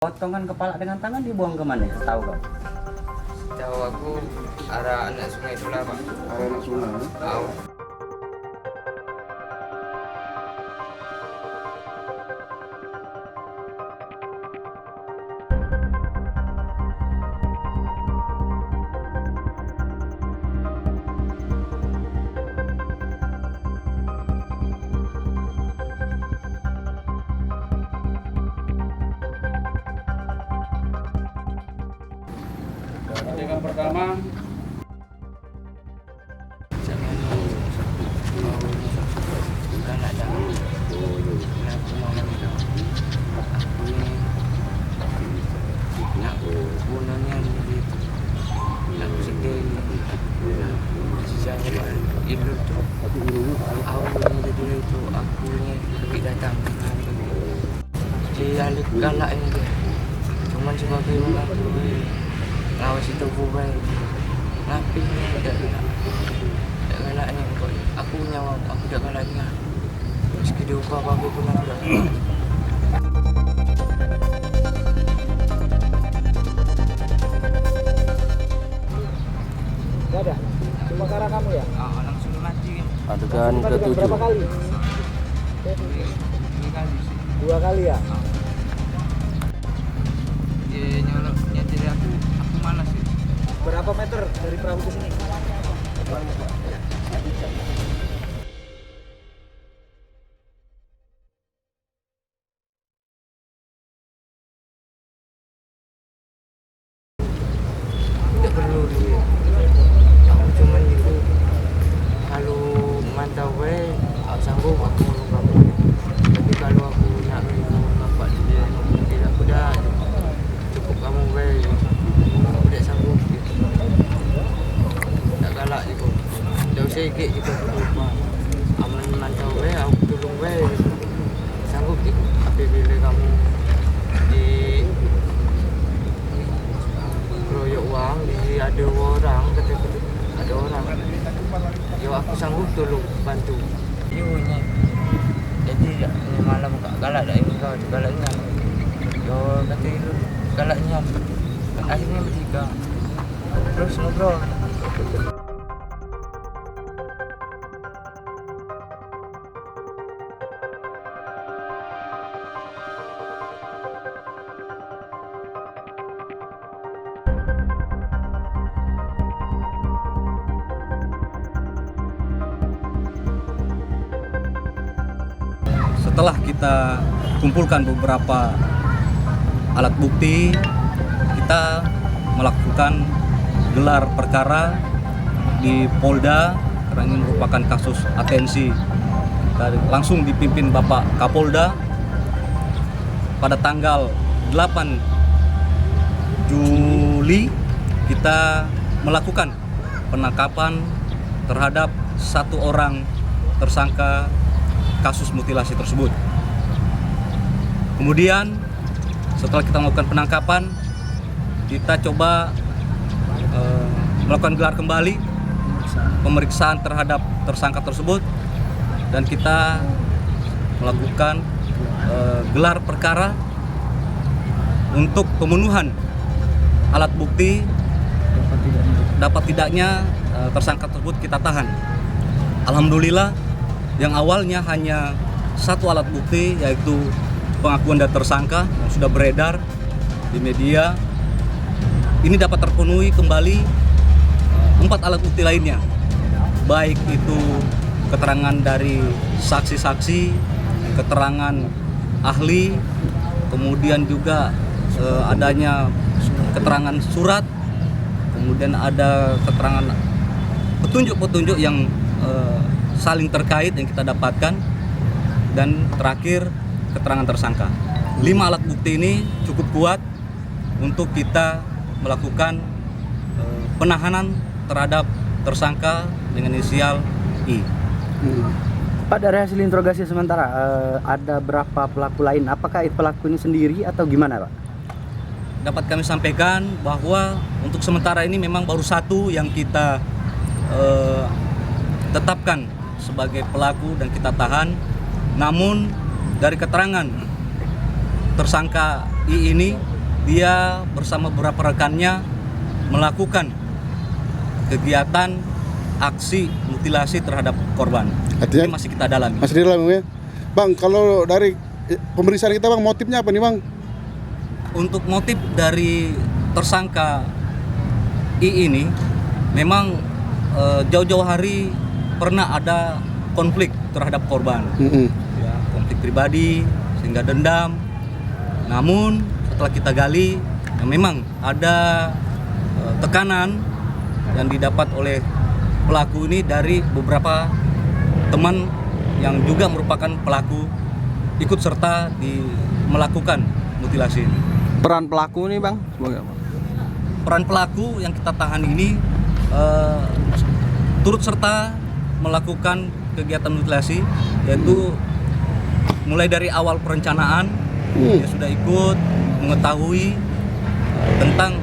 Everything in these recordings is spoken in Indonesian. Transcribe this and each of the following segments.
Potongan kepala dengan tangan dibuang kemana? Tahu kau? Tahu aku arah anak sungai sebelah Pak. Arah anak sungai. Tahu. Adegan pertama. Jangan bukan ada. Aku mau menikah. Aku ini nak gunanya begitu. Nak sedih. Sisanya itu tuh. Awalnya jadi itu aku ini pergi datang. Dia alik galak ini dia. Cuman sebagai mengaku ngawas itu bubai. Ngapain tidak galaknya kok. Aku nyawa aku tidak galaknya. Meski diupah apa pun aku tidak galak. Gak ada? Cuma karena kamu ya? Langsung mati kan. Adegan Berapa ketujuh. kali? Ini kali sih. 2 kali ya? Dia nyolok nyetir aku malas sih. Berapa meter dari perahu ke sini? Tidak perlu dia. Aku cuman itu kalau mantau aku sanggup aku kamu. Tapi kalau aku nak nampak dia tidak aku dah cukup kamu aku tidak sanggup gitu. Tak galak juga. Dah usah ikut juga lupa. Aman mantau aku tolong sanggup gitu. Apabila kamu di royok uang di ada orang kata ada orang yo aku sanggup tolong bantu ini jadi ini malam kak galak dah ini kau galaknya yo kata itu galaknya akhirnya bertiga terus ngobrol. Setelah kita kumpulkan beberapa alat bukti, kita melakukan gelar perkara di Polda karena ini merupakan kasus atensi. Kita langsung dipimpin Bapak Kapolda pada tanggal 8 Juli kita melakukan penangkapan terhadap 1 orang tersangka kasus mutilasi tersebut. Kemudian setelah kita melakukan penangkapan, kita coba melakukan gelar kembali pemeriksaan terhadap tersangka tersebut dan kita melakukan gelar perkara untuk pemenuhan alat bukti dapat tidaknya tersangka tersebut kita tahan. Alhamdulillah yang awalnya hanya 1 alat bukti yaitu pengakuan dari tersangka yang sudah beredar di media ini dapat terpenuhi kembali 4 alat bukti lainnya, baik itu keterangan dari saksi-saksi, keterangan ahli, kemudian juga adanya keterangan surat, kemudian ada keterangan petunjuk-petunjuk yang saling terkait yang kita dapatkan, dan terakhir keterangan tersangka. 5 alat bukti ini cukup kuat untuk kita melakukan penahanan terhadap tersangka dengan inisial I. Pak, dari hasil interogasi sementara ada berapa pelaku lain? Apakah pelaku ini sendiri atau gimana, Pak? Dapat kami sampaikan bahwa untuk sementara ini memang baru 1 yang kita tetapkan sebagai pelaku dan kita tahan. Namun dari keterangan tersangka I ini dia bersama beberapa rekannya melakukan kegiatan aksi mutilasi terhadap korban. Artinya Ini masih kita dalami. masih di dalam ya. Bang, kalau dari pemeriksaan kita Bang, motifnya apa nih Bang? Untuk motif dari tersangka I ini memang jauh-jauh hari pernah ada konflik terhadap korban. Ya, konflik pribadi sehingga dendam. Namun setelah kita gali, ya memang ada tekanan yang didapat oleh pelaku ini dari beberapa teman yang juga merupakan pelaku ikut serta melakukan mutilasi ini. Peran pelaku nih bang, sebagai apa? Peran pelaku yang kita tahan ini turut serta melakukan kegiatan mutilasi, yaitu mulai dari awal perencanaan dia sudah ikut mengetahui tentang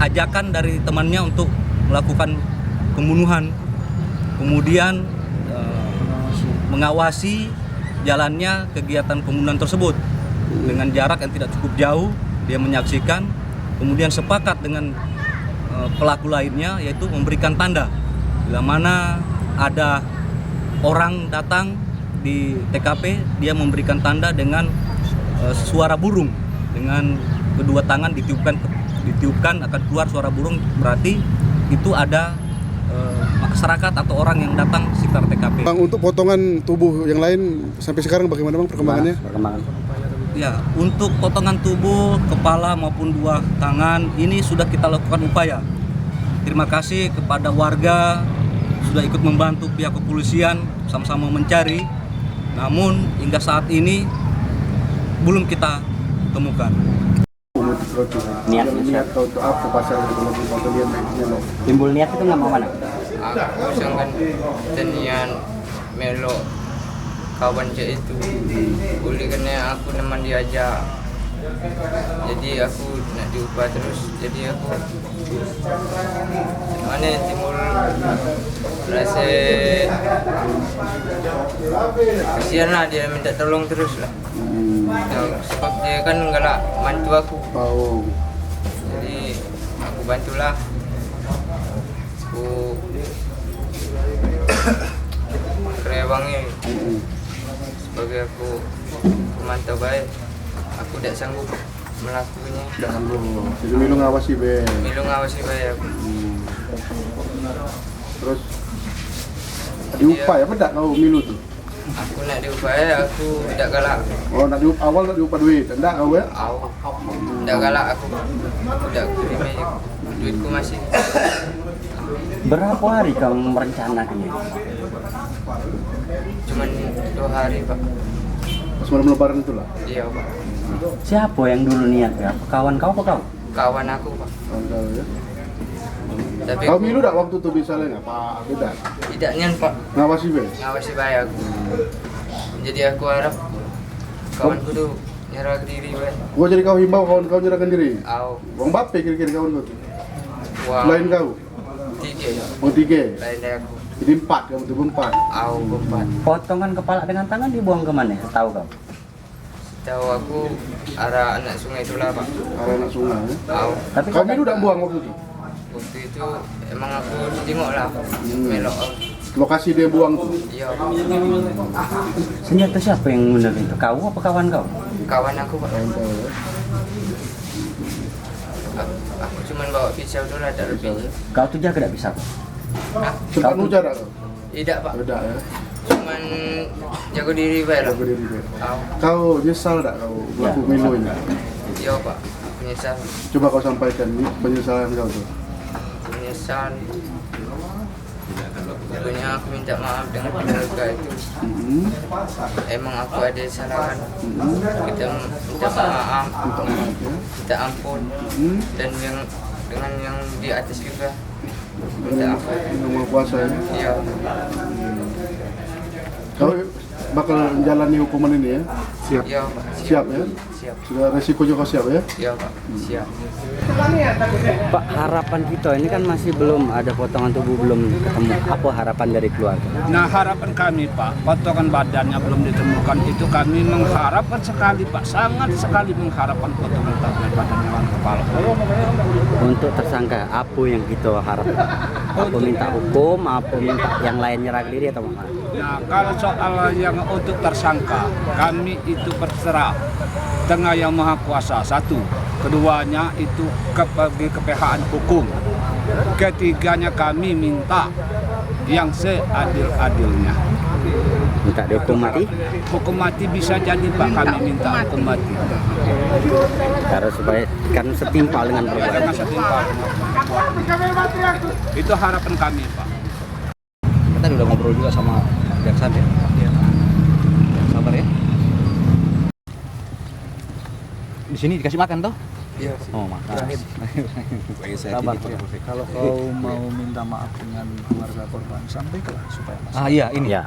ajakan dari temannya untuk melakukan pembunuhan, kemudian mengawasi jalannya kegiatan pembunuhan tersebut dengan jarak yang tidak cukup jauh. Dia menyaksikan, kemudian sepakat dengan pelaku lainnya, yaitu memberikan tanda bila mana ada orang datang di TKP. Dia memberikan tanda dengan suara burung, dengan kedua tangan ditiupkan akan keluar suara burung, berarti itu ada masyarakat atau orang yang datang sekitar TKP. Bang, untuk potongan tubuh yang lain sampai sekarang bagaimana Bang perkembangannya? Ya, untuk potongan tubuh, kepala maupun dua tangan ini sudah kita lakukan upaya. Terima kasih kepada warga sudah ikut membantu pihak kepolisian sama-sama mencari. Namun hingga saat ini belum kita temukan. Niatnya untuk apa pasal timbul niat itu nggak mau mana? Aku sangat tenian melo kawan cek itu. Boleh karena aku teman diajak. Jadi aku nak diubah terus. Jadi aku mana timbul rasa kasihan lah, dia minta tolong terus lah. Sebab dia kan galak bantu aku. Jadi aku bantulah. Aku kerewangi sebagai aku pemantau baik. Aku tidak sanggup melakukannya. Tidak sanggup. Jadi Milu ngawasi be. Milu ngawasi baik aku. Terus diupah ya, bedak kau Milu tuh? Aku nak diupaya, aku tidak galak. Oh, awal nak diupah duit, enggak kau ya? Aku tidak galak aku. Aku tidak terima duitku masih. Berapa hari kamu merencanakannya? Cuman 2 hari pak. Pas malam lebaran itu lah. Iya pak. Siapa yang dulu niat ya? Kawan kau apa kau? Kawan aku pak. Kau ya. Tapi Kau Milu tak waktu itu misalnya apa? Beda. tidak nyan pak. Ngawasi be. Ngawasi baik aku. Jadi aku harap kawanku tuh nyerah diri baik. Gua jadi kau himbau kawan kau nyerahkan diri. Au. Bang Bape kira-kira kawan kau tuh. Wah. Lain kau. 3 ya. Oh 3. Lain dari aku. Jadi 4 kamu tuh 4. Au 4. Potongan kepala dengan tangan dibuang kemana? Tahu kau? Tahu aku arah anak sungai itulah pak. Arah anak sungai. Ya? Au. Tapi Kau Milu tak buang waktu itu? Waktu itu emang aku tengok lah. Melok. Lokasi dia buang tuh. Iya. senjata siapa yang benar itu? Kau apa kawan kau? Kawan aku pak. Kawan kau ya. Aku cuman bawa pisau dulu lah, tak lebih. Kau tuh jaga tidak bisa. Hah? Sempat nujar tak kau? Tidak pak. Beda ya. Cuman jago diri baik lah. Jaga diri be. Au. Kau nyesal tak kau melakukan Milu ini? Iya pak. Menyesal. Coba kau sampaikan ini penyesalan kau tuh. Menyesal. Pokoknya aku minta maaf dengan keluarga itu. Emang aku ada kesalahan. Kita minta maaf, minta ampun, dan yang dengan yang di atas juga minta ampun. Yang Maha Kuasa ya. Iya. Kau bakal menjalani hukuman ini ya? Iya pak. Siap ya? Siap. siap. Sudah resiko juga siap ya? Ya Pak, siap. Pak, harapan kita ini kan masih belum ada potongan tubuh, belum ketemu. Apa harapan dari keluarga? Nah, harapan kami Pak, potongan badannya belum ditemukan, itu kami mengharapkan sekali Pak, sangat sekali mengharapkan potongan badannya orang kepala. Untuk tersangka, apa yang kita harap? Apa minta hukum, apa minta yang lain nyerah diri atau mana? Nah, kalau soal yang untuk tersangka, kami itu berserah tengah Yang Maha Kuasa, satu. Keduanya itu kepehaan hukum. Ketiganya kami minta yang seadil-adilnya. Minta dihukum mati? Hukum mati bisa jadi Pak, kami minta hukum mati. Karena supaya kan setimpal dengan perbuatan. Jangan setimpal dengan perbuatan. Itu harapan kami Pak. Kita udah ngobrol juga sama jaksa ya. Sabar ya. Di sini dikasih makan toh? Iya. Oh, makan. Sabar. Kalau kau mau minta maaf dengan keluarga korban, sampaikanlah supaya Ah iya ini. Ya.